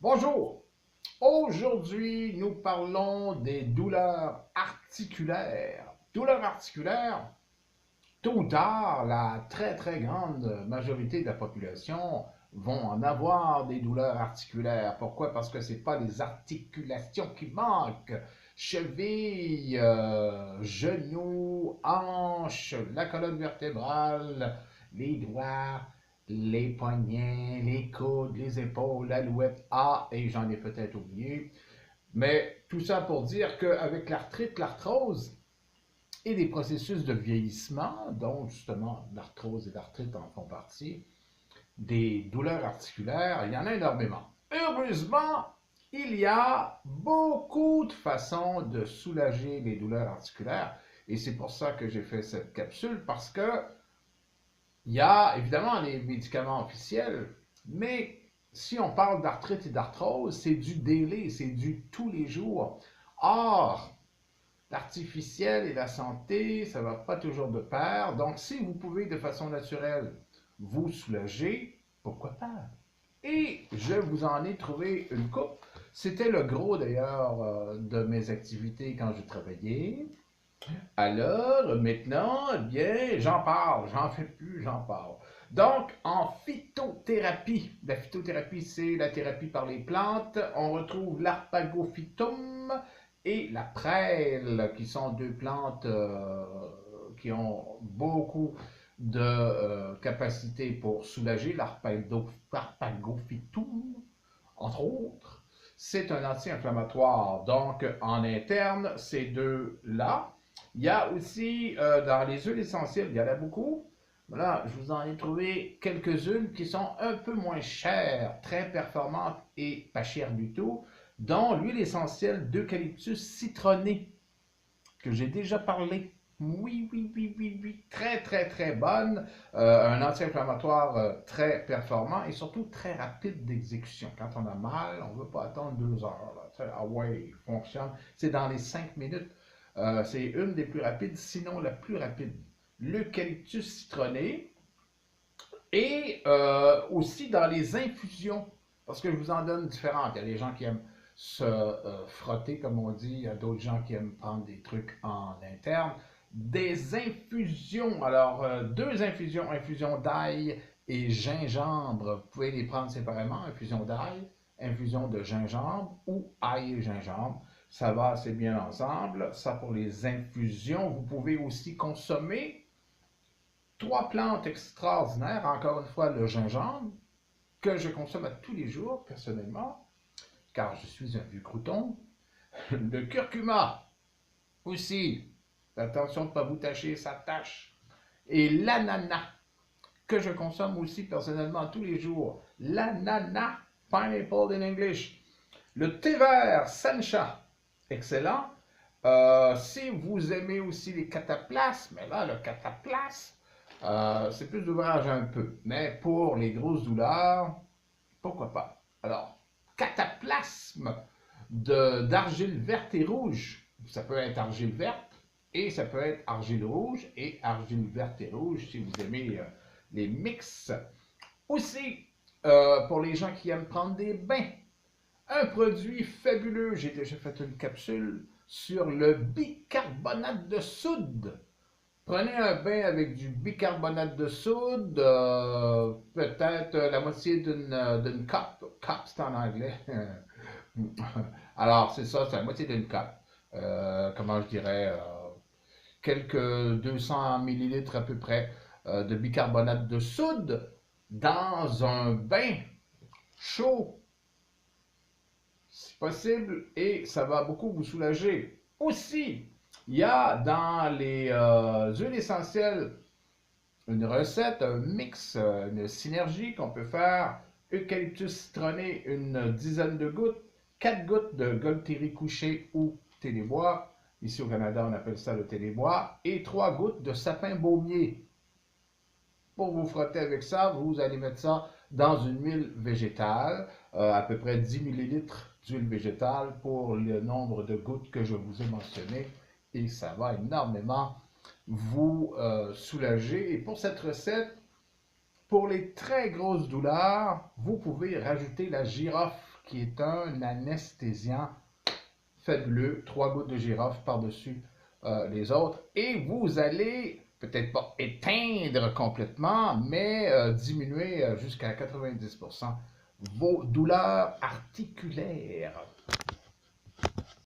Bonjour! Aujourd'hui, nous parlons des douleurs articulaires. Douleurs articulaires, tôt ou tard, la très grande majorité de la population vont en avoir des douleurs articulaires. Pourquoi? Parce que ce n'est pas les articulations qui manquent. Cheville, genoux, hanches, la colonne vertébrale, les doigts, les poignets, les coudes, les épaules, l'alouette, et j'en ai peut-être oublié. Mais tout ça pour dire qu'avec l'arthrite, l'arthrose, et des processus de vieillissement, dont justement l'arthrose et l'arthrite en font partie, des douleurs articulaires, il y en a énormément. Heureusement, il y a beaucoup de façons de soulager les douleurs articulaires et c'est pour ça que j'ai fait cette capsule parce que il y a évidemment les médicaments officiels, mais si on parle d'arthrite et d'arthrose, c'est du daily, c'est du tous les jours. Or, l'artificiel et la santé, ça ne va pas toujours de pair. Donc, si vous pouvez de façon naturelle vous soulager, pourquoi pas? Et je vous en ai trouvé une coupe. C'était le gros d'ailleurs de mes activités quand je travaillais. Alors, maintenant, eh bien, j'en parle, j'en fais plus, j'en parle. Donc, en phytothérapie, la phytothérapie, c'est la thérapie par les plantes, on retrouve l'arpagophytum et la prêle, qui sont deux plantes qui ont beaucoup de capacités pour soulager l'arpagophytum, entre autres. C'est un anti-inflammatoire. Donc, en interne, ces deux-là. Il y a aussi dans les huiles essentielles, il y en a beaucoup. Voilà, je vous en ai trouvé quelques-unes qui sont un peu moins chères, très performantes et pas chères du tout, dont l'huile essentielle d'eucalyptus citronné, que j'ai déjà parlé. Oui, très bonne. Un anti-inflammatoire très performant et surtout très rapide d'exécution. Quand on a mal, on ne veut pas attendre 2 heures. Là. Ah ouais, il fonctionne. C'est dans les 5 minutes. C'est une des plus rapides, sinon la plus rapide. L'eucalyptus citronné et aussi dans les infusions, parce que je vous en donne différentes. Il y a des gens qui aiment se frotter, comme on dit. Il y a d'autres gens qui aiment prendre des trucs en interne. Des infusions. Alors, deux infusions. Infusion d'ail et gingembre. Vous pouvez les prendre séparément. Infusion d'ail, infusion de gingembre ou ail et gingembre. Ça va assez bien ensemble. Ça pour les infusions. Vous pouvez aussi consommer trois plantes extraordinaires. Encore une fois, le gingembre, que je consomme à tous les jours, personnellement, car je suis un vieux crouton. Le curcuma, aussi. Attention de ne pas vous tacher, ça tâche. Et l'ananas, que je consomme aussi personnellement tous les jours. L'ananas, pineapple in English. Le thé vert, sencha, excellent. Si vous aimez aussi les cataplasmes, mais là, le cataplasme, c'est plus d'ouvrage un peu. Mais pour les grosses douleurs, pourquoi pas? Alors, cataplasme d'argile verte et rouge. Ça peut être argile verte et ça peut être argile rouge et argile verte et rouge si vous aimez les mix. Aussi, pour les gens qui aiment prendre des bains, un produit fabuleux. J'ai déjà fait une capsule sur le bicarbonate de soude. Prenez un bain avec du bicarbonate de soude, peut-être la moitié d'une cup. Cup, c'est en anglais. Alors, c'est ça, c'est la moitié d'une cup. Comment je dirais, quelques 200 millilitres à peu près de bicarbonate de soude dans un bain chaud, si possible, et ça va beaucoup vous soulager. Aussi, il y a dans les huiles essentielles une recette, un mix, une synergie qu'on peut faire. Eucalyptus citronné, une dizaine de gouttes, 4 gouttes de Golteri couché ou thé des bois. Ici au Canada, on appelle ça le thé des bois. Et 3 gouttes de sapin baumier. Pour vous frotter avec ça, vous allez mettre ça dans une huile végétale, à peu près 10 millilitres d'huile végétale pour le nombre de gouttes que je vous ai mentionné. Et ça va énormément vous soulager. Et pour cette recette, pour les très grosses douleurs, vous pouvez rajouter la girofle qui est un anesthésiant fabuleux. 3 gouttes de girofle par-dessus les autres. Et vous allez peut-être pas éteindre complètement, mais diminuer jusqu'à 90% vos douleurs articulaires.